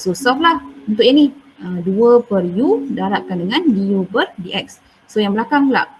So solve lah untuk yang ni. 2 per U darabkan dengan du per dx. So yang belakang pula.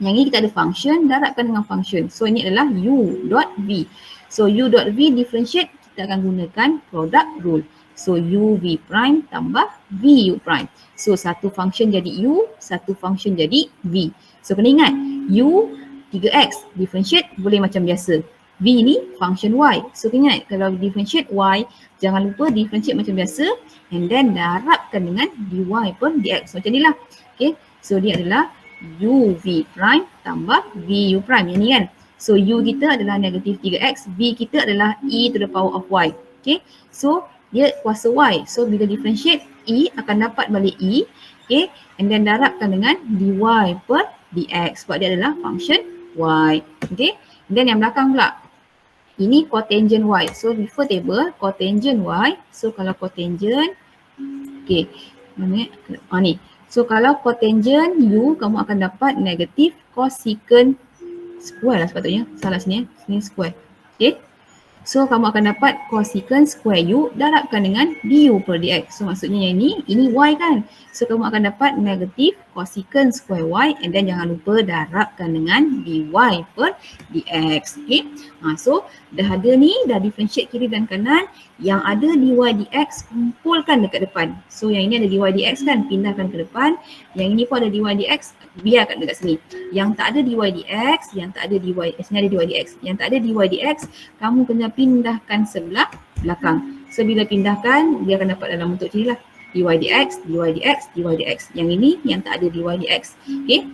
Yang ni kita ada function, darabkan dengan function. So ini adalah U dot V. So U dot V differentiate, kita akan gunakan product rule. So UV prime tambah VU prime. So satu function jadi U, satu function jadi V. So kena ingat, U 3x differentiate boleh macam biasa. V ni function Y. So kena ingat kalau differentiate Y, jangan lupa differentiate macam biasa and then darabkan dengan dy per dx. So macam ni lah. Okay. So dia adalah UV prime tambah VU prime. Yang ni kan. So U kita adalah negatif 3x, V kita adalah e to the power of y. Okay. So dia kuasa y. So bila differentiate, e akan dapat balik e. Okay. And then darabkan dengan dy per dx. Sebab dia adalah function y. Okay. And then yang belakang pula. Ini cotangent y. So refer table cotangent y. So kalau cotangent, okay, mana ni. So kalau cotangent u, kamu akan dapat negatif cosecant square lah sepatutnya. Salah sini sini square. Okay. So kamu akan dapat cosecant square u darabkan dengan du per dx. So maksudnya yang ini y kan. So kamu akan dapat negatif cosecant square y and then jangan lupa darabkan dengan dy per dx. Okay. So dah ada ni, dah differentiate kiri dan kanan. Yang ada dy dx kumpulkan dekat depan. So yang ini ada dy dx kan, pindahkan ke depan. Yang ini pun ada dy dx, biarkan dekat sini. Yang tak ada dy dx, yang tak ada dy, sini ada dy dx. Yang tak ada dy dx, kamu kena pindahkan sebelah belakang. So bila pindahkan, dia akan dapat dalam bentuk sini lah. dy dx, dy dx, dy dx. Yang ini yang tak ada dy dx. Okay.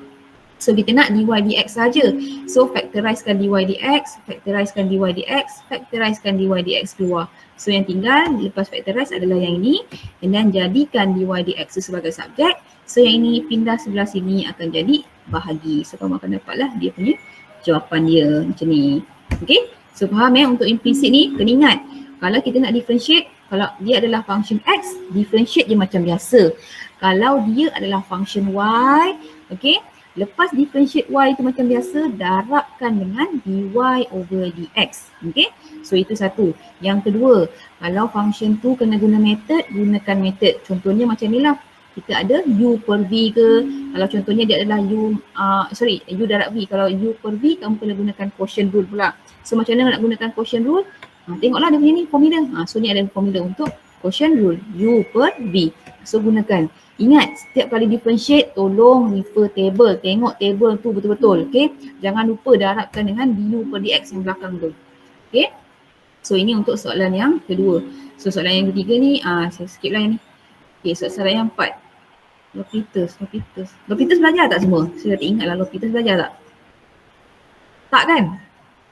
So kita nak dy dx saja. So factorizekan dy dx, factorizekan dy dx, factorizekan dy dx keluar. So yang tinggal lepas factorize adalah yang ini. And then jadikan dy dx sebagai subjek. So yang ini pindah sebelah sini akan jadi bahagi. So kamu akan dapatlah dia punya jawapan dia macam ni. Okay. So faham untuk implisit ni kena ingat. Kalau kita nak differentiate, kalau dia adalah function x, differentiate je macam biasa. Kalau dia adalah function y, okay, lepas differentiate y itu macam biasa, darabkan dengan dy over dx. Okay, so itu satu. Yang kedua, kalau function tu kena guna method, gunakan method. Contohnya macam ni lah. Kita ada u per v ke, kalau contohnya dia adalah u darab v. Kalau u per v, kamu kena gunakan quotient rule pula. So macam mana nak gunakan quotient rule? Tengoklah dia punya ni formula. So ni ada formula untuk quotient rule, u per v. So gunakan. Ingat, setiap kali differentiate, tolong refer table. Tengok table tu betul-betul. Okay. Jangan lupa darabkan dengan du per dx yang belakang tu. Okay. So ini untuk soalan yang kedua. So soalan yang ketiga ni, saya skip lah yang ni. Okay, soalan yang empat. L'Hopital belajar tak semua? Saya tak ingat lah L'Hopital belajar tak? Tak kan?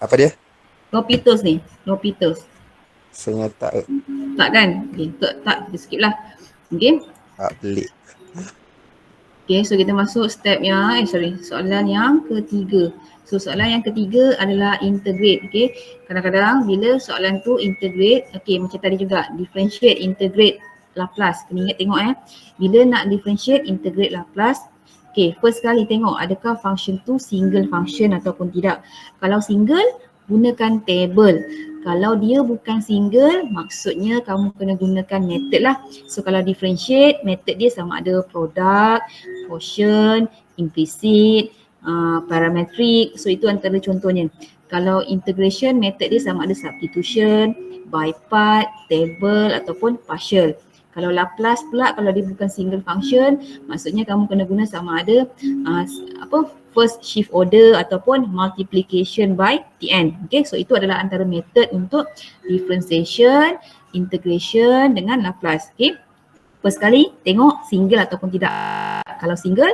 Apa dia? L'Hopital ni. L'Hopital. Saya tak. Tak kan? Okay, tak. Kita skip lah. Okay. Tak pelik. Okay, so kita masuk step yang, soalan yang ketiga. So soalan yang ketiga adalah integrate. Okay, kadang-kadang bila soalan tu integrate, okay macam tadi juga, differentiate, integrate, Laplace. Kena ingat tengok bila nak differentiate, integrate Laplace. Okay, first kali tengok adakah function tu single function ataupun tidak. Kalau single, gunakan table. Kalau dia bukan single, maksudnya kamu kena gunakan method lah. So kalau differentiate, method dia sama ada product, quotient, implicit, parametric. So itu antara contohnya. Kalau integration, method dia sama ada substitution, by part, table ataupun partial. Kalau Laplace pula, kalau dia bukan single function, maksudnya kamu kena guna sama ada first shift order ataupun multiplication by Tn. Okay, so itu adalah antara method untuk differentiation, integration dengan Laplace. Okay, first kali tengok single ataupun tidak. Kalau single,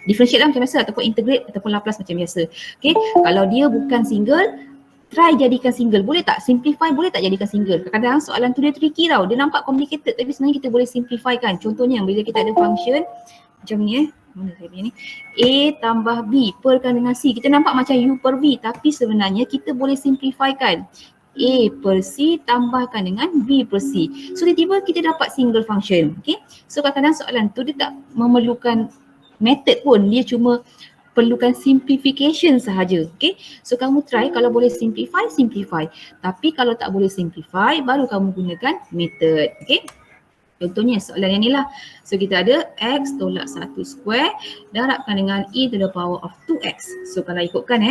differentiate lah macam biasa ataupun integrate ataupun Laplace macam biasa. Okay, kalau dia bukan single, try jadikan single. Boleh tak? Simplify boleh tak jadikan single? Kadang-kadang soalan tu dia tricky tau. Dia nampak complicated tapi sebenarnya kita boleh simplify kan. Contohnya bila kita ada function macam ni mana saya punya ni? A tambah B perkan dengan C. Kita nampak macam U per V tapi sebenarnya kita boleh simplify kan. A per C tambahkan dengan B per C. So tiba-tiba kita dapat single function. Okay. So kadang-kadang soalan tu dia tak memerlukan method pun. Dia cuma perlukan simplification sahaja. Okay. So kamu try kalau boleh simplify, simplify. Tapi kalau tak boleh simplify, baru kamu gunakan method. Okay. Contohnya soalan yang ni lah. So kita ada X tolak 1 square darabkan dengan E to the power of 2X. So kalau ikutkan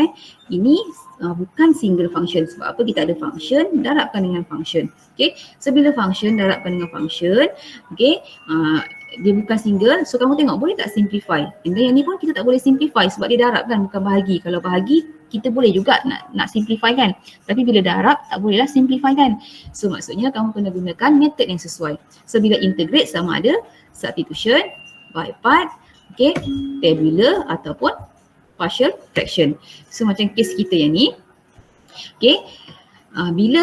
ini bukan single function. Sebab apa? Kita ada function darabkan dengan function. Okay. So bila function darabkan dengan function, okay, dia bukan single. So kamu tengok boleh tak simplify? And then yang ni pun kita tak boleh simplify sebab dia darabkan bukan bahagi. Kalau bahagi kita boleh juga nak simplify kan. Tapi bila darab tak bolehlah simplify kan. So maksudnya kamu kena gunakan method yang sesuai. So bila integrate sama ada substitution, by part, okay, tabular ataupun partial fraction. So macam kes kita yang ni, okay, bila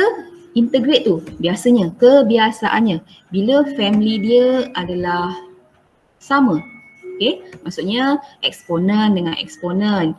integrate tu biasanya, kebiasaannya bila family dia adalah sama, okay, maksudnya eksponen dengan eksponen,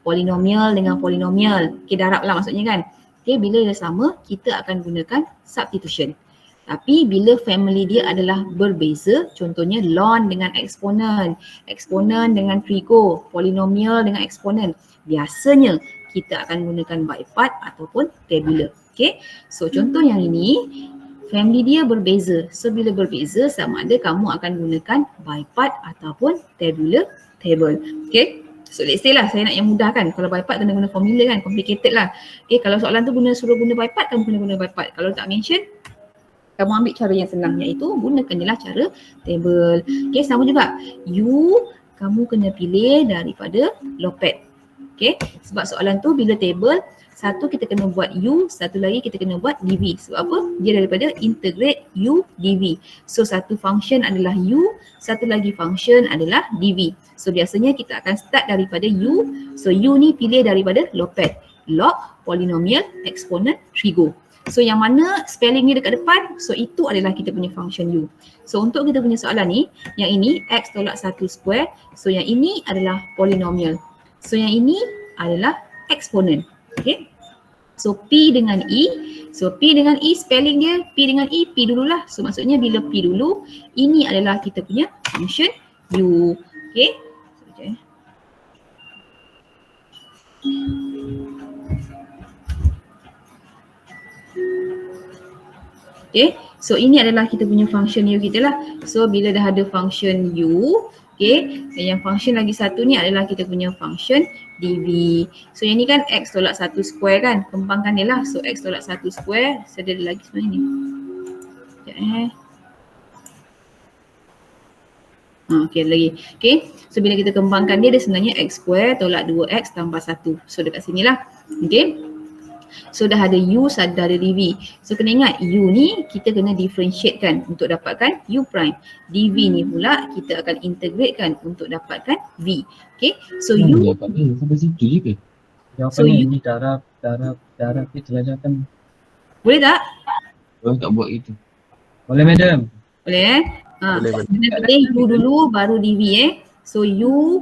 polinomial dengan polinomial, okay, darab lah maksudnya kan. Okay, bila dia sama kita akan gunakan substitution. Tapi bila family dia adalah berbeza, contohnya ln dengan eksponen, eksponen dengan trigo, polinomial dengan eksponen, biasanya kita akan gunakan by part ataupun tabular. Okay, so contoh yang ini family dia berbeza. So bila berbeza sama ada kamu akan gunakan by part ataupun tabular table. Okay, so let's say lah saya nak yang mudah kan. Kalau by part kena guna formula kan, complicated lah. Okay, kalau soalan tu suruh guna by part, kamu kena guna by part. Kalau tak mention, kamu ambil cara yang senang iaitu gunakan je lah cara table. Okay, sama juga U kamu kena pilih daripada Lopet. Okay, sebab soalan tu bila table, satu kita kena buat U, satu lagi kita kena buat dV. Sebab apa? Dia daripada integrate U dV. So satu function adalah U, satu lagi function adalah dV. So biasanya kita akan start daripada U. So U ni pilih daripada Lopet. Log, polinomial, exponent, trigo. So yang mana spelling ni dekat depan, so itu adalah kita punya function U. So untuk kita punya soalan ni, yang ini X tolak 1 square. So yang ini adalah polinomial. So yang ini adalah eksponen. Okay. So P dengan E. So P dengan E spelling dia P dengan E, P dululah. So maksudnya bila P dulu, ini adalah kita punya function U. Okay. Okay, so ini adalah kita punya function U kita lah. So bila dah ada function U, okay, yang function lagi satu ni adalah kita punya function dV. So yang ni kan X tolak 1 square kan, kembangkan dia lah. So X tolak 1 square, so ada lagi sebenarnya ni. Sekejap okay, lagi. Okay, so bila kita kembangkan dia, dia sebenarnya X square tolak 2X tambah 1. So dekat sini lah. Okay. So dah ada U, dah ada dV. So kena ingat U ni kita kena differentiate kan untuk dapatkan U prime. dV ni pula kita akan integrate kan untuk dapatkan V. Okay, so U. Sampai situ je ke? Jawapannya ini darab kita belajarkan. Boleh tak? Orang tak buat itu. Boleh madam? Boleh Boleh. Kena pilih U dulu baru dV So U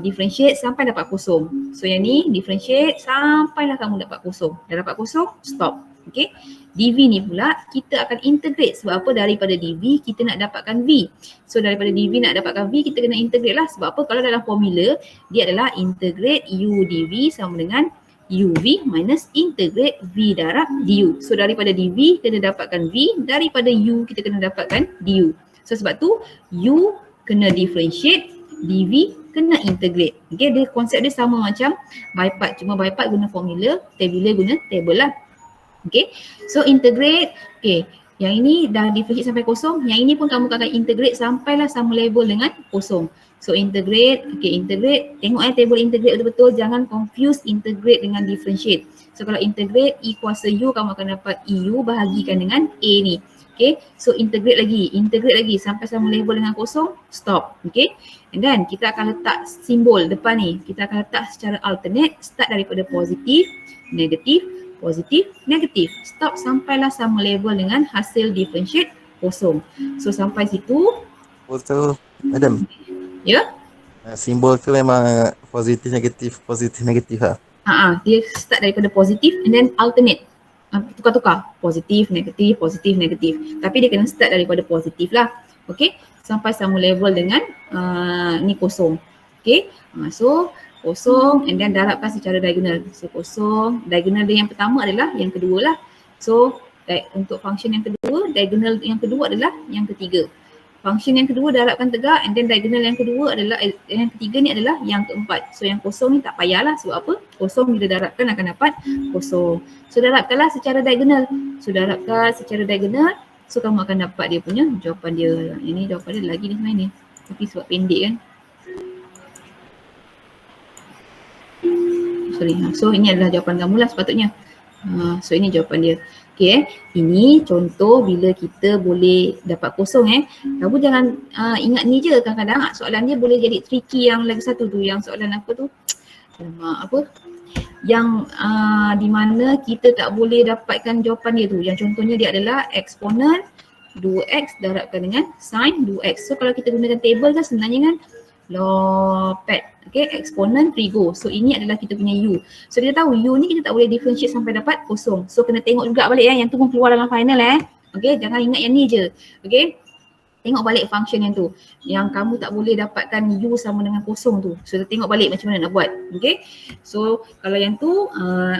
differentiate sampai dapat kosong. So yang ni differentiate sampailah kamu dapat kosong. Dah dapat kosong, stop. Okay. dV ni pula kita akan integrate. Sebab apa? Daripada dV kita nak dapatkan V. So daripada dV nak dapatkan V kita kena integrate lah. Sebab apa? Kalau dalam formula dia adalah integrate U dV sama dengan UV minus integrate V darab DU. So daripada dV kita dapatkan V, daripada U kita kena dapatkan DU. So sebab tu U kena differentiate, dV kena integrate. Okay, dia konsep dia sama macam by part. Cuma by part guna formula, tabular guna table lah. Okay, so integrate. Okay, yang ini dah differentiate sampai kosong. Yang ini pun kamu akan integrate sampailah sama level dengan kosong. So integrate, okay, integrate. Tengok table integrate betul-betul. Jangan confuse integrate dengan differentiate. So kalau integrate E kuasa U, kamu akan dapat EU bahagikan dengan A ni. Okay, so integrate lagi sampai sama level dengan kosong, stop. Okay, and then kita akan letak simbol depan ni. Kita akan letak secara alternate, start daripada positif, negatif, positif, negatif. Stop sampailah sama level dengan hasil differentiate kosong. So sampai situ. Betul, madam. Ya? Simbol tu memang positif negatif lah. Dia start daripada positif and then alternate. Tukar-tukar, positif, negatif. Tapi dia kena start daripada positif lah. Okay, sampai sama level dengan ni kosong. Okay, so kosong and then darabkan secara diagonal. So kosong, diagonal dia yang pertama adalah yang kedua lah. So Untuk function yang kedua, diagonal yang kedua adalah yang ketiga. Function yang kedua darabkan tegak, and then diagonal yang kedua adalah, yang ketiga ni adalah yang keempat. So yang kosong ni tak payahlah, sebab apa? Kosong bila darabkan akan dapat kosong. So darabkanlah secara diagonal. So darabkan secara diagonal, so kamu akan dapat dia punya jawapan dia. Ini jawapan dia lagi ni sebenarnya, tapi sebab pendek kan. Sorry. So ini adalah jawapan kamu lah sepatutnya. So ini jawapan dia. Okay, ini contoh bila kita boleh dapat kosong. Kamu jangan ingat ni je, kadang-kadang soalan dia boleh jadi tricky yang lagi satu tu, yang soalan apa tu? Yang di mana kita tak boleh dapatkan jawapan dia tu. Yang contohnya dia adalah eksponen 2x darabkan dengan sin 2x. So kalau kita gunakan table kan sebenarnya kan lopet. Okay, eksponen trigo. So ini adalah kita punya u. So kita tahu u ni kita tak boleh differentiate sampai dapat kosong. So kena tengok juga balik yang tu pun keluar dalam final Okay, jangan ingat yang ni je. Okay, tengok balik function yang tu. Yang kamu tak boleh dapatkan u sama dengan kosong tu. So kita tengok balik macam mana nak buat. Okay, so kalau yang tu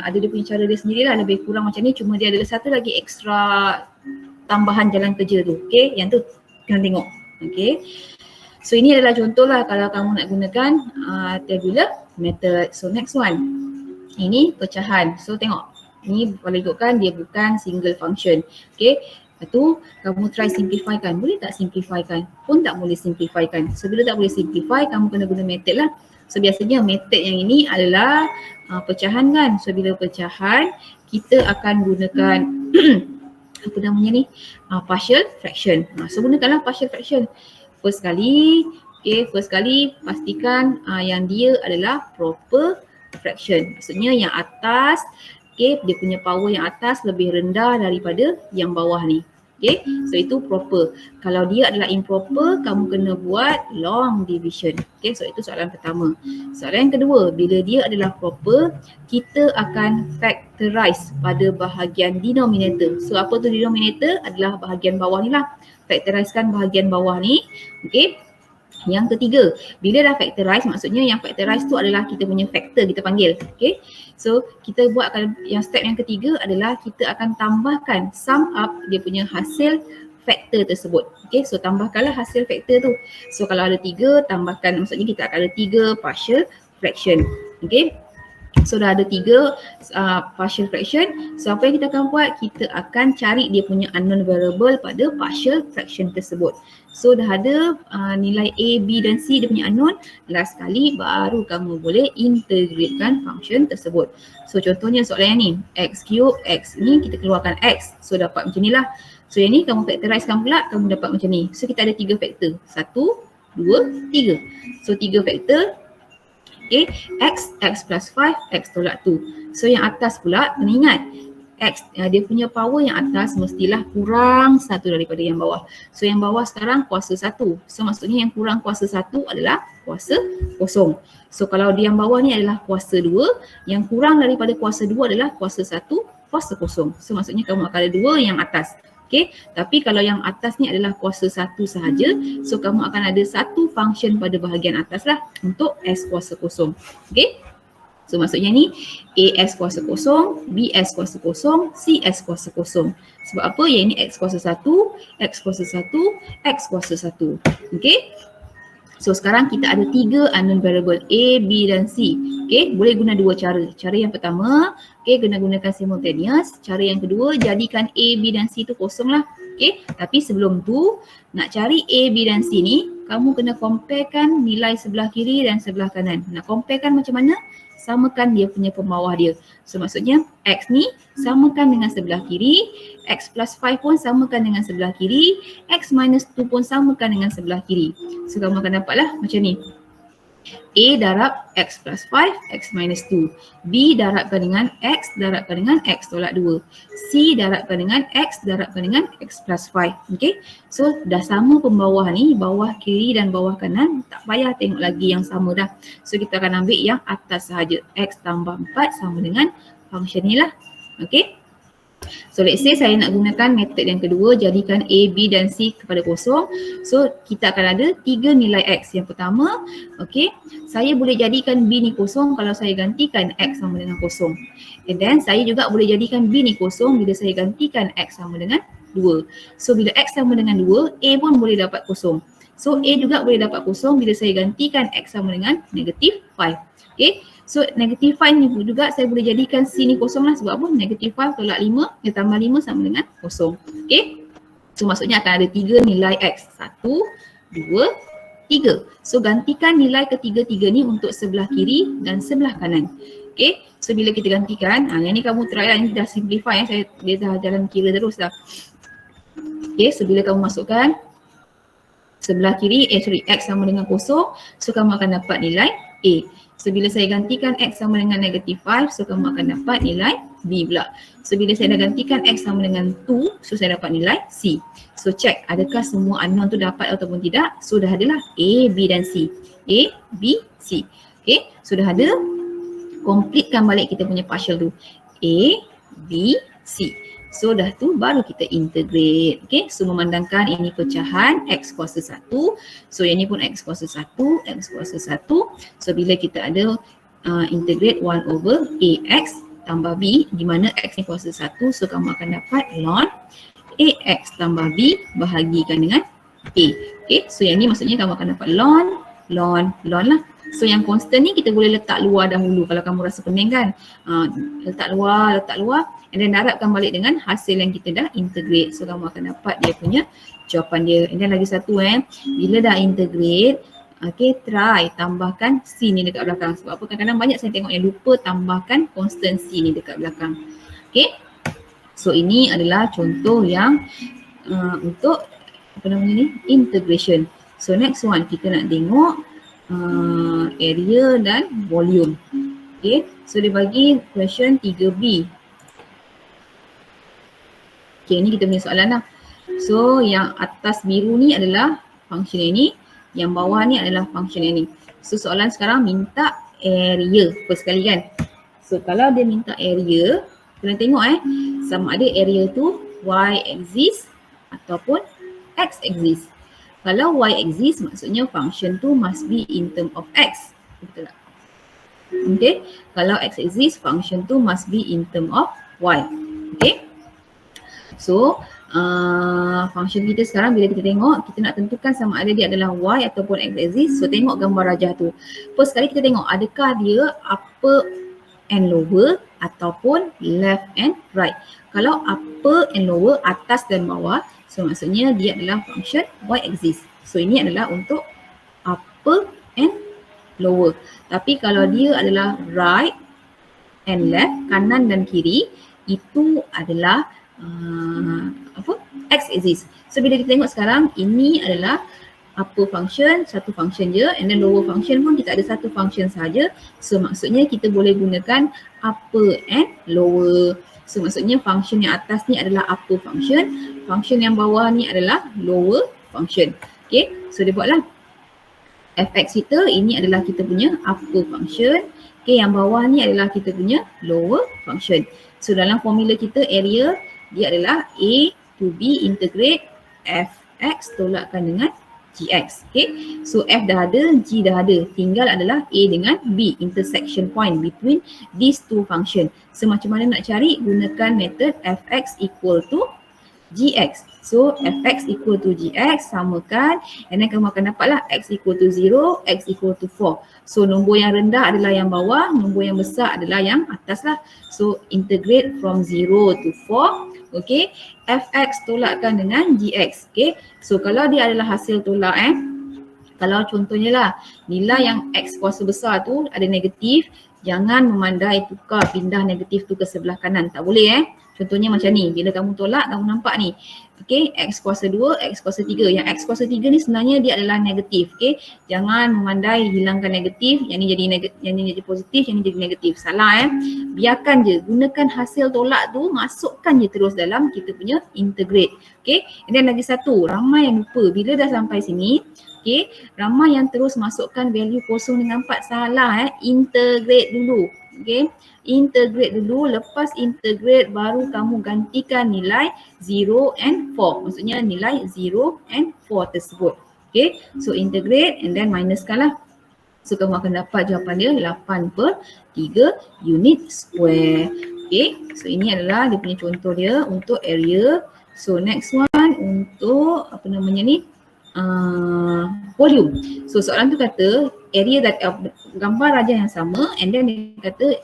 ada dia punya cara dia sendirilah, lebih kurang macam ni. Cuma dia ada satu lagi extra tambahan jalan kerja tu. Okay, yang tu kena tengok. Okay, so ini adalah contoh lah kalau kamu nak gunakan tabular method. So next one, ini pecahan. So tengok, ni kalau ikutkan dia bukan single function. Okay, lepas tu kamu try simplifykan. Boleh tak simplifykan? Pun tak boleh simplifykan. So bila tak boleh simplify, kamu kena guna method lah. So biasanya method yang ini adalah pecahan kan. So bila pecahan, kita akan gunakan apa namanya ni, partial fraction. So gunakanlah partial fraction. First kali pastikan yang dia adalah proper fraction. Maksudnya yang atas, dia punya power yang atas lebih rendah daripada yang bawah ni. So itu proper. Kalau dia adalah improper, kamu kena buat long division. So itu soalan pertama. Soalan yang kedua, bila dia adalah proper, kita akan factorize pada bahagian denominator. So apa tu denominator? Adalah bahagian bawah ni lah. Factorizekan bahagian bawah ni. Yang ketiga, bila dah factorize, maksudnya yang factorize tu adalah kita punya factor, kita panggil. So kita buat yang step yang ketiga adalah kita akan tambahkan sum up dia punya hasil factor tersebut. So tambahkanlah hasil factor tu. So kalau ada 3, tambahkan, maksudnya kita akan ada 3 partial fraction. So dah ada 3 partial fraction. So apa yang kita akan buat? Kita akan cari dia punya unknown variable pada partial fraction tersebut. So dah ada nilai A, B dan C dia punya unknown. Last kali baru kamu boleh integratekan function tersebut. So contohnya soalan yang ni, x cube, x ni kita keluarkan x. So dapat macam ni lah. So yang ni kamu factorizekan pula, kamu dapat macam ni. So kita ada 3 faktor. 1, 2, 3. So 3 faktor. X plus 5, X tolak 2. So yang atas pula, kena ingat X, dia punya power yang atas mestilah kurang 1 daripada yang bawah. So yang bawah sekarang kuasa 1. So maksudnya yang kurang kuasa 1 adalah kuasa kosong. So kalau dia yang bawah ni adalah kuasa 2, yang kurang daripada kuasa 2 adalah kuasa 1, kuasa kosong. So maksudnya kamu akan ada 2 yang atas. Tapi kalau yang atas ni adalah kuasa 1 sahaja, so kamu akan ada satu function pada bahagian atas lah untuk S kuasa kosong. So maksudnya ni AS kuasa kosong, BS kuasa kosong, CS kuasa kosong. Sebab apa? Yang ini X kuasa 1, X kuasa 1, X kuasa 1. So sekarang kita ada 3 unknown variable A, B dan C. Boleh guna 2 cara. Cara yang pertama, kena gunakan simultaneous. Cara yang kedua, jadikan A, B dan C tu kosong lah. Tapi sebelum tu, nak cari A, B dan C ni, kamu kena comparekan nilai sebelah kiri dan sebelah kanan. Nak comparekan macam mana? Samakan dia punya pembawah dia. So maksudnya X ni samakan dengan sebelah kiri, X plus 5 pun samakan dengan sebelah kiri, X minus 2 pun samakan dengan sebelah kiri. So kamu akan dapatlah macam ni. A darab X plus 5, X minus 2. B darabkan dengan X dengan X tolak 2. C darabkan dengan X darabkan dengan X plus 5. So dah sama pembawah ni, bawah kiri dan bawah kanan. Tak payah tengok lagi yang sama dah. So kita akan ambil yang atas sahaja. X tambah 4 sama dengan function ni lah. So let's say saya nak gunakan metod yang kedua, jadikan A, B dan C kepada kosong. So kita akan ada 3 nilai X. Yang pertama, okay, saya boleh jadikan B ni kosong kalau saya gantikan X sama dengan kosong. And then saya juga boleh jadikan B ni kosong bila saya gantikan X sama dengan 2. So bila X sama dengan 2, A pun boleh dapat kosong. So A juga boleh dapat kosong bila saya gantikan X sama dengan negatif 5. Okay. So negatif 5 ni juga saya boleh jadikan C ni kosong lah. Sebab apa? Negatif 5 tolak 5, dia tambah 5 sama dengan kosong. Okay. So maksudnya akan ada 3 nilai X. 1, 2, 3. So gantikan nilai ketiga-tiga ni untuk sebelah kiri dan sebelah kanan. Okay. So bila kita gantikan, yang ni kamu try lah, ni dah simplify dia dah jalan kira terus dah. Okay. So bila kamu masukkan sebelah kiri, X sama dengan kosong, so kamu akan dapat nilai A. So bila saya gantikan X sama dengan negatif 5, so kamu akan dapat nilai B pula. So bila saya dah gantikan X sama dengan 2, so saya dapat nilai C. So check adakah semua unknown tu dapat ataupun tidak. So dah adalah A, B dan C. A, B, C. Okay, so dah ada. Completekan balik kita punya partial tu. A, B, C. So dah tu baru kita integrate. Okay, so memandangkan ini pecahan X kuasa 1. So yang ni pun X kuasa 1, X kuasa 1. So bila kita ada integrate 1 over AX tambah B, di mana X ni kuasa 1. So kamu akan dapat ln AX tambah B bahagikan dengan A. Okay, so yang ni maksudnya kamu akan dapat ln lah. So yang constant ni kita boleh letak luar dahulu kalau kamu rasa pening kan. Letak luar and then darabkan balik dengan hasil yang kita dah integrate. So kamu akan dapat dia punya jawapan dia. And then lagi satu bila dah integrate, okay, try tambahkan C ni dekat belakang. Sebab apa kadang-kadang banyak saya tengok yang lupa tambahkan constant C ni dekat belakang. Okay, so ini adalah contoh yang untuk apa namanya ni, integration. So next one kita nak tengok area dan volume. Okay, so dia bagi question 3B. Okay, ni kita punya soalan lah. So yang atas biru ni adalah function yang ni, yang bawah ni adalah function yang ni. So soalan sekarang minta area first sekali kan. So kalau dia minta area, kena tengok sama ada area tu y axis ataupun x axis. Kalau y axis maksudnya function tu must be in term of x. Betul tak? Okay. Kalau x axis function tu must be in term of y. Okay. So function kita sekarang bila kita tengok, kita nak tentukan sama ada dia adalah y ataupun x axis. So tengok gambar rajah tu. First sekali kita tengok adakah dia upper and lower ataupun left and right. Kalau upper and lower, atas dan bawah, so maksudnya dia adalah function y axis. So ini adalah untuk upper and lower. Tapi kalau dia adalah right and left, kanan dan kiri, itu adalah x axis. So bila kita tengok sekarang, ini adalah upper function, satu function je, and then lower function pun kita ada satu function saja. So maksudnya kita boleh gunakan upper and lower. So maksudnya function yang atas ni adalah upper function, function yang bawah ni adalah lower function. Okay, so dia buatlah fx kita, ini adalah kita punya upper function. Okay, yang bawah ni adalah kita punya lower function. So dalam formula kita area, dia adalah A to B integrate fx tolakkan dengan gx. Okay, so f dah ada, g dah ada, tinggal adalah A dengan B, intersection point between these two function. So macam mana nak cari? Gunakan method fx equal to gx. So fx equal to gx, samakan, and then kamu akan dapatlah x equal to 0, x equal to 4. So nombor yang rendah adalah yang bawah, nombor yang besar adalah yang atas lah. So integrate from 0 to 4. Okay, fx tolakkan dengan gx. Okay, so kalau dia adalah hasil tolak kalau contohnya lah nilai yang x kuasa besar tu ada negatif, jangan memandai tukar pindah negatif tu ke sebelah kanan, tak boleh Contohnya macam ni, bila kamu tolak, kamu nampak ni. Okay, x kuasa 2, x kuasa 3. Yang x kuasa 3 ni sebenarnya dia adalah negatif. Okay, jangan memandai hilangkan negatif, yang ni jadi negatif, yang ni jadi positif, yang ni jadi negatif. Salah biarkan je, gunakan hasil tolak tu, masukkan je terus dalam kita punya integrate. Okay, and then lagi satu, ramai yang lupa, bila dah sampai sini, okay, ramai yang terus masukkan value kosong dengan 4. Salah integrate dulu. Okay, integrate dulu, lepas integrate baru kamu gantikan nilai 0 and 4. Maksudnya nilai 0 and 4 tersebut. Okay, so integrate and then minuskan lah. So kamu akan dapat jawapan dia 8/3 unit square. Okay, so ini adalah dia punya contoh dia untuk area. So next one untuk apa namanya ni, volume. So soalan tu kata area that gambar rajah yang sama and then dia kata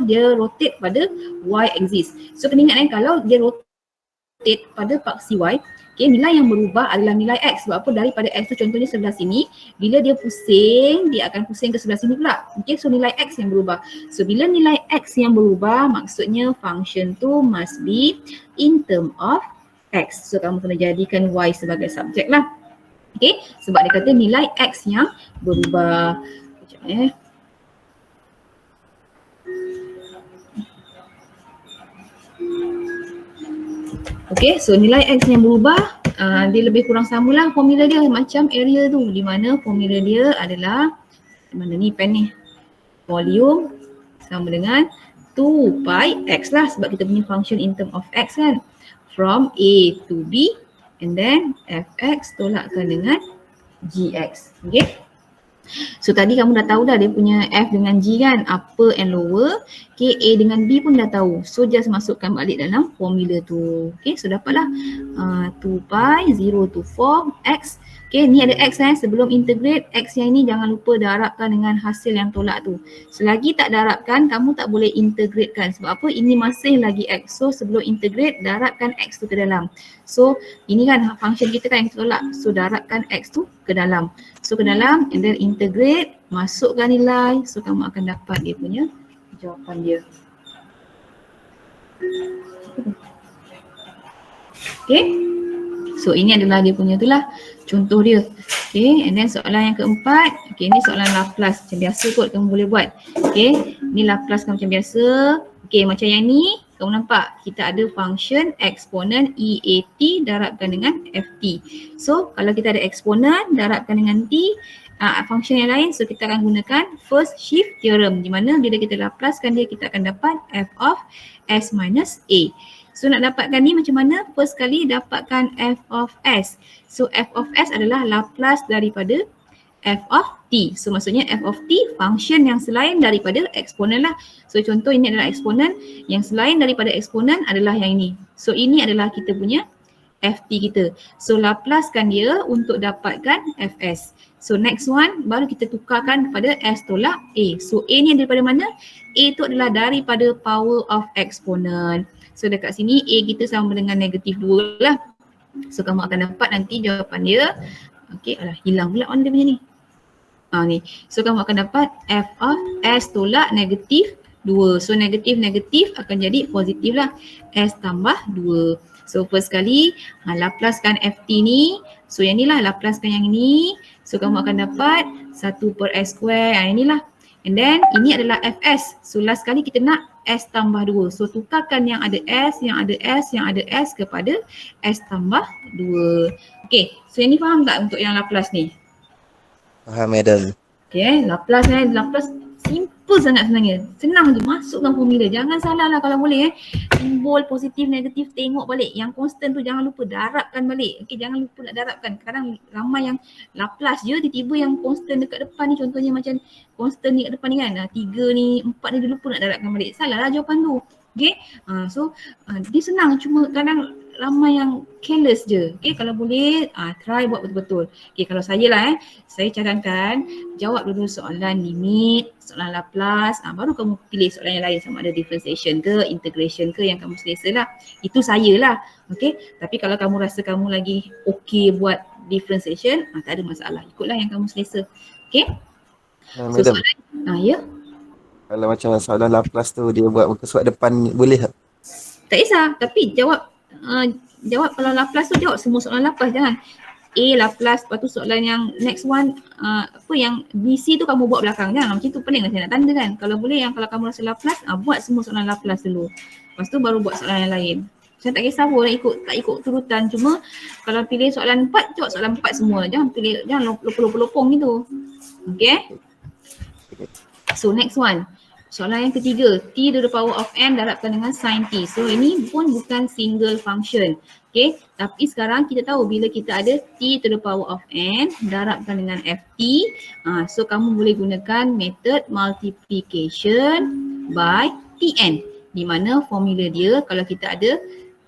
dia rotate pada y axis. So kena ingat kalau dia rotate pada paksi y, okay, nilai yang berubah adalah nilai x. Sebab apa? Daripada x tu contohnya sebelah sini, bila dia pusing, dia akan pusing ke sebelah sini pula. Okay, so nilai x yang berubah. So bila nilai x yang berubah, maksudnya function tu must be in term of x. So kamu kena jadikan y sebagai subjek lah. Okay, sebab dia kata nilai x yang berubah. Sekejap Okay, so nilai x yang berubah, dia lebih kurang samalah formula dia macam area tu, di mana formula dia adalah, mana ni pen ni, volume sama dengan 2 pi x lah, sebab kita punya function in term of x kan, from A to B and then fx tolakkan dengan gx. Okay, so tadi kamu dah tahu dah dia punya f dengan g kan, upper and lower. Okay, A dengan B pun dah tahu. So just masukkan balik dalam formula tu. Okay, so dapatlah 2 pi 0 to 4 x. Okay, ni ada x sebelum integrate, x yang ini jangan lupa darabkan dengan hasil yang tolak tu. Selagi tak darabkan, kamu tak boleh integratekan. Sebab apa? Ini masih lagi x. So sebelum integrate, darabkan x tu ke dalam. So ini kan function kita kan yang tolak. So darabkan x tu ke dalam. So ke dalam and then integrate, masukkan nilai. So kamu akan dapat dia punya jawapan dia. Okay, so ini adalah dia punya tu lah contoh dia. Okay, and then soalan yang keempat. Okay, ni soalan Laplace macam biasa kot kamu boleh buat. Okay, ni Laplace kan macam biasa. Okay, macam yang ni kamu nampak kita ada function eksponen EAT darabkan dengan FT. So kalau kita ada eksponen darabkan dengan T, function yang lain, so kita akan gunakan first shift theorem, di mana bila kita Laplacekan dia kita akan dapat f of s minus a. So nak dapatkan ni macam mana? First kali dapatkan f of s. So f of s adalah Laplace daripada f of t. So maksudnya f of t function yang selain daripada eksponen lah. So contoh ini adalah eksponen, yang selain daripada eksponen adalah yang ini. So ini adalah kita punya ft kita. So Laplacekan dia untuk dapatkan fs. So next one baru kita tukarkan kepada s tolak a. So a ni daripada mana? A tu adalah daripada power of exponent. So dekat sini a kita sama dengan negatif 2 lah. So kamu akan dapat nanti jawapan dia. Okay, alah hilang pula on dia punya ni. Ni. So kamu akan dapat f of s tolak negatif 2. So negatif akan jadi positif lah. S tambah 2. So first kali Laplacekan ft ni. So yang ni lah Laplacekan yang ni. So kamu akan dapat 1/s square. Inilah. And then ini adalah fs. So last kali kita nak s tambah 2. So tukarkan yang ada s, yang ada s, yang ada s kepada s tambah 2. Okay. So yang ni faham tak untuk yang Laplace ni? Faham, madam. Okay, Laplace Laplace simple sangat sebenarnya. Senang je, masukkan formula. Jangan salah lah kalau boleh simbol positif, negatif, tengok balik. Yang constant tu jangan lupa darabkan balik. Okay, jangan lupa nak darabkan. Kadang ramai yang Laplace je, tiba-tiba yang constant dekat depan ni, contohnya macam constant ni kat depan ni kan. 3 ni, 4 ni dia lupa nak darabkan balik. Salah lah jawapan tu. Okay, so dia senang, cuma kadang ramai yang careless je. Okay, kalau boleh try buat betul-betul. Okay, kalau saya lah saya cadangkan jawab dulu soalan limit, soalan Laplace, baru kamu pilih soalan yang lain sama ada differentiation ke, integration ke yang kamu selesa lah. Itu saya lah. Okay, tapi kalau kamu rasa kamu lagi okay buat differentiation, tak ada masalah. Ikutlah yang kamu selesa. Okay. So Madam, soalan, ya. kalau macam soalan Laplace tu dia buat muka surat depan boleh tak? Tak kisah, tapi jawab kalau Laplace tu jawab semua soalan Laplace, jangan A Laplace, lepas tu soalan yang next one apa yang BC tu kamu buat belakang, jangan macam tu, pening lah saya nak tanda kan. Kalau boleh yang kalau kamu rasa Laplace, buat semua soalan Laplace dulu, lepas tu baru buat soalan yang lain. Saya tak kisah pun tak ikut turutan, cuma kalau pilih soalan 4, jawab soalan 4 semua, jangan lopong-lopong gitu. Okay, so next one Soalan yang ketiga, t to the power of n darabkan dengan sin t. So ini pun bukan single function. Okay, tapi sekarang kita tahu bila kita ada t to the power of n darabkan dengan ft, so kamu boleh gunakan method multiplication by tn. Di mana formula dia kalau kita ada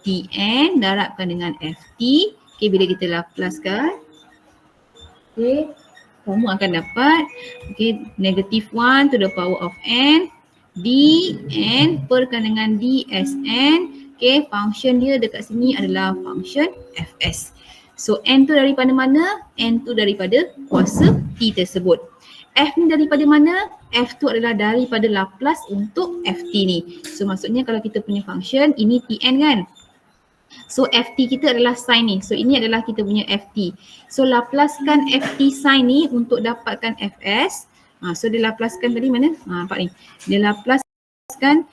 tn darabkan dengan ft, okay, bila kita laplaskan, okay, kamu akan dapat negative 1 to the power of n dn perkan dengan dsn. Okay, function dia dekat sini adalah function fs. So n tu daripada mana? N tu daripada kuasa t tersebut. F ni daripada mana? F tu adalah daripada Laplace untuk ft ni. So maksudnya kalau kita punya function ini tn kan. So ft kita adalah sin ni. So ini adalah kita punya ft. So Laplacekan ft sin ni untuk dapatkan fs. So dia Laplacekan tadi mana? Nampak ni. Dia Laplacekan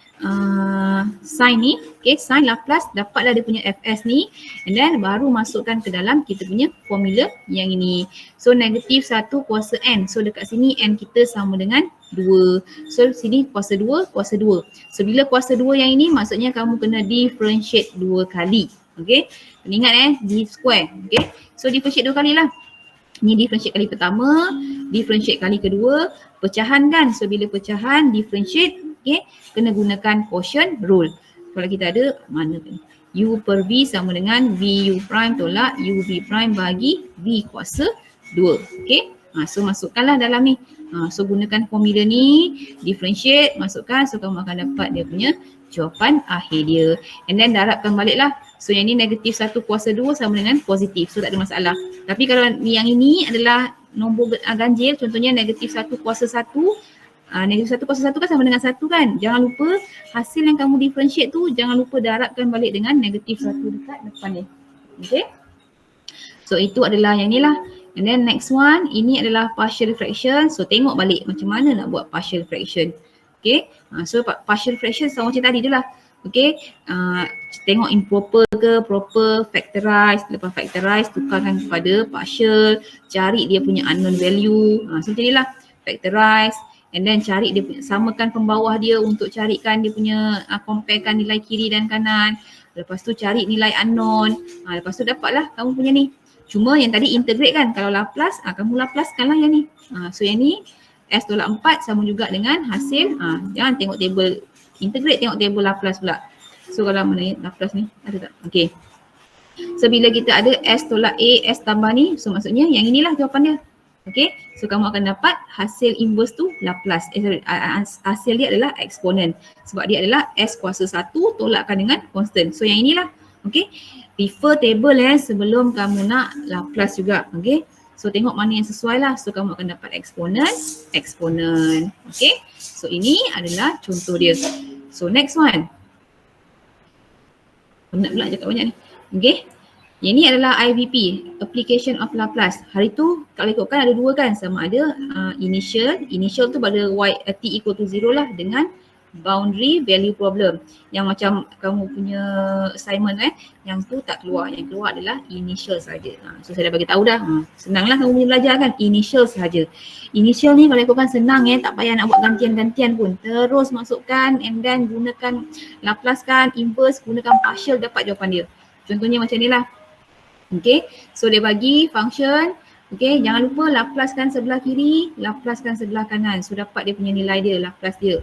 sin ni. Okay, sin Laplace dapatlah dia punya fs ni. And then baru masukkan ke dalam kita punya formula yang ini. So negatif 1 kuasa n. So dekat sini n kita sama dengan 2. So sini kuasa 2, kuasa 2. So bila kuasa 2 yang ini maksudnya kamu kena differentiate 2 kali. Okay, ingat d square. Okay, so differentiate 2 kali lah. Ni differentiate kali pertama, differentiate kali kedua, pecahan kan. So bila pecahan, differentiate, okay, kena gunakan quotient rule. Kalau kita ada mana ni? U per V sama dengan V U prime tolak U V prime bagi V kuasa 2. Okay, so masukkanlah dalam ni. So gunakan formula ni, differentiate, masukkan. So kamu akan dapat dia punya jawapan akhir dia. And then darabkan balik lah. So yang ni negatif 1 kuasa 2 sama dengan positif. So tak ada masalah. Tapi kalau yang ini adalah nombor ganjil, contohnya negatif 1 kuasa 1. Negatif 1 kuasa 1 kan sama dengan 1 kan. Jangan lupa hasil yang kamu differentiate tu, jangan lupa darabkan balik dengan negatif 1 dekat depan ni. Okay. So itu adalah yang ni lah. And then next one, ini adalah partial fraction. So tengok balik macam mana nak buat partial fraction. Okay. So partial fraction sama macam tadi je lah. Okay, tengok improper ke proper, factorize, lepas factorize tukarkan kepada partial, cari dia punya unknown value. So jadilah factorize and then cari dia punya, samakan pembawah dia untuk carikan dia punya, comparekan nilai kiri dan kanan. Lepas tu cari nilai unknown, lepas tu dapatlah kamu punya ni. Cuma yang tadi integrate kan, kalau Laplace, kamu Laplacekan lah yang ni. So yang ni S tolak 4 sama juga dengan hasil, jangan tengok table integrate, tengok table Laplace pula. So kalau mana Laplace ni, ada tak? Okay. So bila kita ada S tolak A, S tambah ni, so maksudnya yang inilah jawapan dia. Okay. So kamu akan dapat hasil inverse tu Laplace. Hasil dia adalah eksponen. Sebab dia adalah S kuasa 1 tolakkan dengan constant. So yang inilah. Okay. Refer table sebelum kamu nak Laplace juga. Okay. So tengok mana yang sesuai lah. So kamu akan dapat eksponen, eksponen. Okay. So ini adalah contoh dia. So next one. Penat pula cakap banyak ni. Okay. Yang ni adalah IVP, application of Laplace. Hari tu kalau ikutkan ada dua kan, sama ada initial tu pada t equal to 0 lah dengan boundary value problem. Yang macam kamu punya assignment yang tu tak keluar, yang keluar adalah initial saja. So saya dah bagi tahu dah. Senanglah kamu punya belajar kan, initial saja. Initial ni kalau ikutkan senang tak payah nak buat gantian-gantian pun. Terus masukkan and then gunakan Laplacekan, inverse, gunakan partial, dapat jawapan dia. Contohnya macam ni lah. Okay, so dia bagi function, okay, jangan lupa Laplacekan sebelah kiri, Laplacekan sebelah kanan. So dapat dia punya nilai dia, Laplace dia.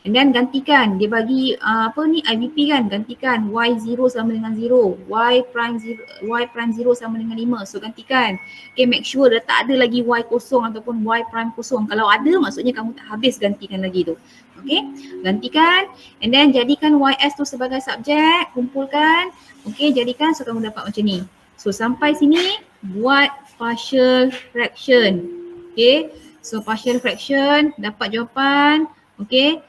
And then gantikan, dia bagi IVP kan, gantikan y0 sama dengan 0, y prime 0 sama dengan 5. So gantikan, okay, make sure dah tak ada lagi y kosong ataupun y prime kosong. Kalau ada maksudnya kamu tak habis gantikan lagi tu. Okay, gantikan and then jadikan ys tu sebagai subjek, kumpulkan, okay, jadikan, so kamu dapat macam ni. So sampai sini buat partial fraction. Okay. So partial fraction dapat jawapan. Okay.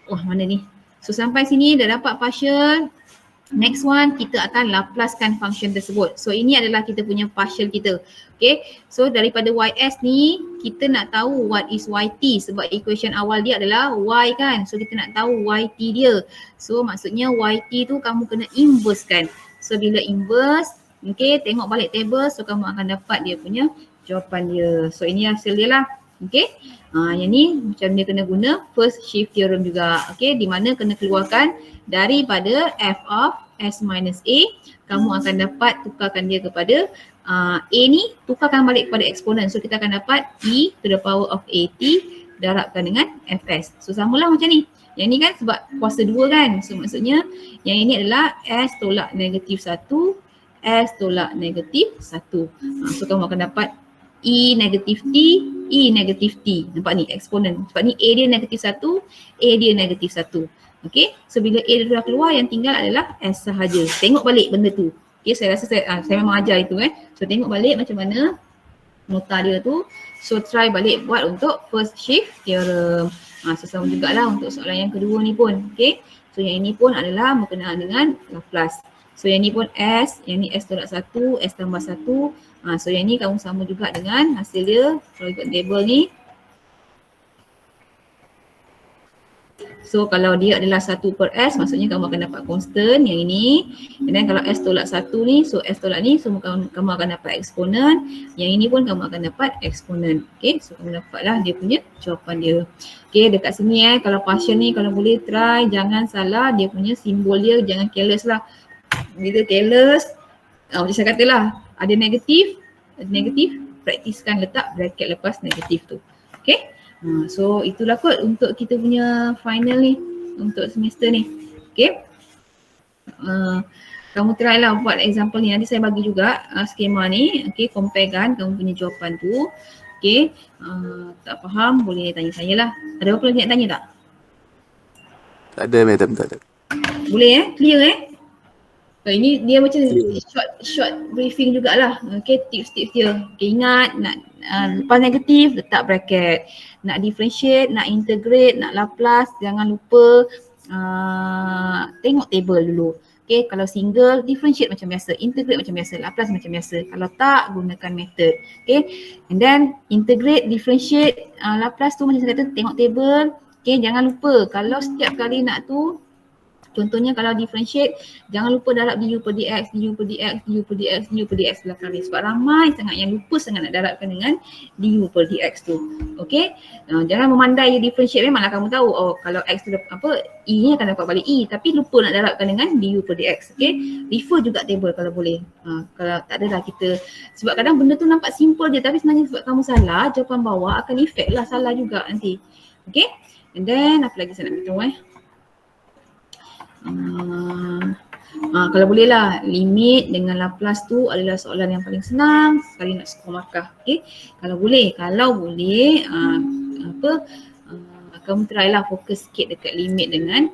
Wah mana ni. So sampai sini dah dapat partial. Next one kita akan Laplacekan function tersebut. So ini adalah kita punya partial kita. Okay. So daripada ys ni kita nak tahu what is yt sebab equation awal dia adalah y kan. So kita nak tahu yt dia. So maksudnya yt tu kamu kena inverse kan. So bila inverse, okay, tengok balik table, so kamu akan dapat dia punya jawapan dia. So ini hasil dia lah. Okay. Yang ni macam dia kena guna first shift theorem juga. Okay. Di mana kena keluarkan daripada f of s minus a, kamu akan dapat tukarkan dia kepada a ni, tukarkan balik kepada eksponen. So kita akan dapat e to the power of at darabkan dengan fs. So samalah macam ni. Yang ni kan sebab kuasa 2 kan. So maksudnya yang ini adalah s tolak negatif 1, s tolak negatif 1. So kamu akan dapat e negatif t, e negatif t. Nampak ni eksponen. Sebab ni a dia negatif 1, a dia negatif 1. Okay. So bila a dah keluar, yang tinggal adalah s sahaja. Tengok balik benda tu. Okay, saya rasa saya memang ajar itu So tengok balik macam mana nota dia tu. So try balik buat untuk first shift theorem. So sama jugalah untuk soalan yang kedua ni pun. Okay. So yang ini pun adalah berkenaan dengan Laplace. So yang ni pun S, yang ni S tolak 1, S tambah 1. So yang ni kamu sama juga dengan hasil dia. Kalau ikut table ni. So kalau dia adalah 1 per S, maksudnya kamu akan dapat constant yang ini. Dan kalau S tolak 1 ni, so S tolak ni, so kamu akan dapat eksponen. Yang ini pun kamu akan dapat eksponen. Okay, so kamu dapatlah dia punya jawapan dia. Okay, dekat sini kalau partial ni, kalau boleh try, jangan salah dia punya simbol dia, jangan careless lah. Bila careless, macam saya katalah, ada negatif, praktiskan letak bracket lepas negatif tu. Okay. So itulah kot untuk kita punya final ni untuk semester ni. Okay. Kamu try lah buat example ni. Nanti saya bagi juga skema ni. Okay, compare kan kamu punya jawapan tu. Okay. Tak faham boleh tanya saya lah. Ada apa lagi nak tanya tak? Tak ada madam, tak ada. Boleh clear So, ini dia macam short briefing jugalah. Okay, tips-tips dia. Okay, ingat nak lepas negatif letak bracket. Nak differentiate, nak integrate, nak Laplace, jangan lupa tengok table dulu. Okay, kalau single, differentiate macam biasa, integrate macam biasa, Laplace macam biasa. Kalau tak, gunakan method. Okay, and then integrate, differentiate, Laplace tu macam saya kata, tengok table. Okay, jangan lupa kalau setiap kali nak tu, contohnya kalau differentiate, jangan lupa darab du per dx, du per dx, du per dx, du per dx belah kali. Sebab ramai sangat yang lupa sangat nak darabkan dengan du per dx tu. Okay, jangan memandai je differentiate, memanglah kamu tahu, oh kalau x tu e ni akan dapat balik e, tapi lupa nak darabkan dengan du per dx. Okay, refer juga table kalau boleh. Kalau tak adalah kita, sebab kadang benda tu nampak simple je, tapi sebenarnya sebab kamu salah, jawapan bawah akan effect lah salah juga nanti. Okay, and then apa lagi saya nak beritahu kalau boleh lah, limit dengan Laplace tu adalah soalan yang paling senang sekali nak skor markah. Okay, kalau boleh kamu try lah fokus sikit dekat limit dengan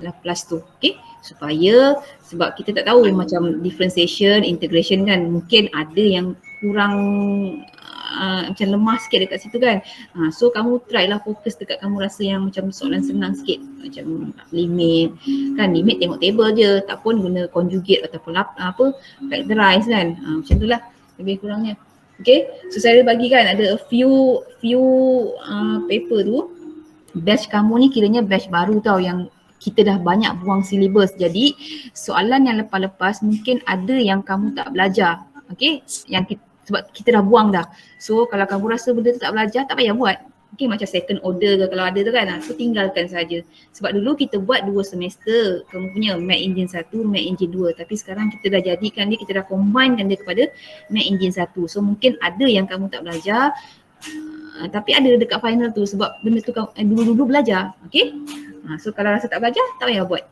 Laplace tu. Okay, supaya sebab kita tak tahu macam differentiation, integration kan, mungkin ada yang kurang macam lemah sikit dekat situ kan. So kamu try lah fokus dekat kamu rasa yang macam soalan senang sikit, macam limit kan, limit tengok table je, tak pun guna conjugate ataupun factorize kan. Macam tu lah lebih kurangnya. Okay, so saya bagi kan ada a few paper tu, batch kamu ni kiranya batch baru tau, yang kita dah banyak buang syllabus. Jadi soalan yang lepas-lepas mungkin ada yang kamu tak belajar. Okay, yang sebab kita dah buang dah. So kalau kamu rasa benda tu tak belajar, tak payah buat. Okay, macam second order ke kalau ada tu kan, so tinggalkan saja. Sebab dulu kita buat 2 semester, kamu punya Math Engine 1, Math Engine 2. Tapi sekarang kita dah jadikan dia, kita dah combinekan dia kepada Math Engine 1. So mungkin ada yang kamu tak belajar, tapi ada dekat final tu sebab benda tu dulu-dulu belajar. Okay, so kalau rasa tak belajar, tak payah buat.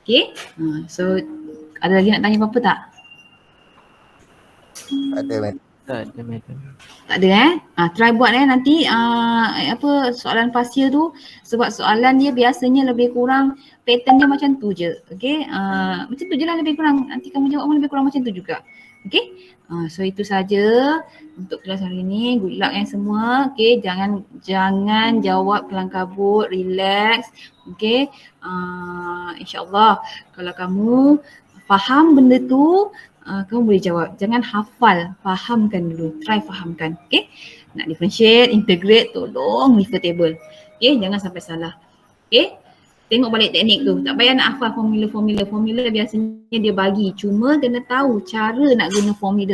Okay, so ada lagi nak tanya apa-apa tak? Tak ada madam. Tak ada madam. Tak ada try buat nanti soalan pasir tu, sebab soalan dia biasanya lebih kurang pattern dia macam tu je. Okay, macam tu je lah lebih kurang, nanti kamu jawab pun lebih kurang macam tu juga. Okay, so itu saja untuk kelas hari ini. Good luck semua. Okay, jangan jawab kelang kabut, relax. Okay, insyaAllah kalau kamu faham benda tu, kamu boleh jawab. Jangan hafal, fahamkan dulu. Try fahamkan. Okay, nak differentiate, integrate, tolong refer table. Okay, jangan sampai salah. Okay, tengok balik teknik tu. Tak payah nak hafal formula biasanya dia bagi. Cuma kena tahu cara nak guna formula.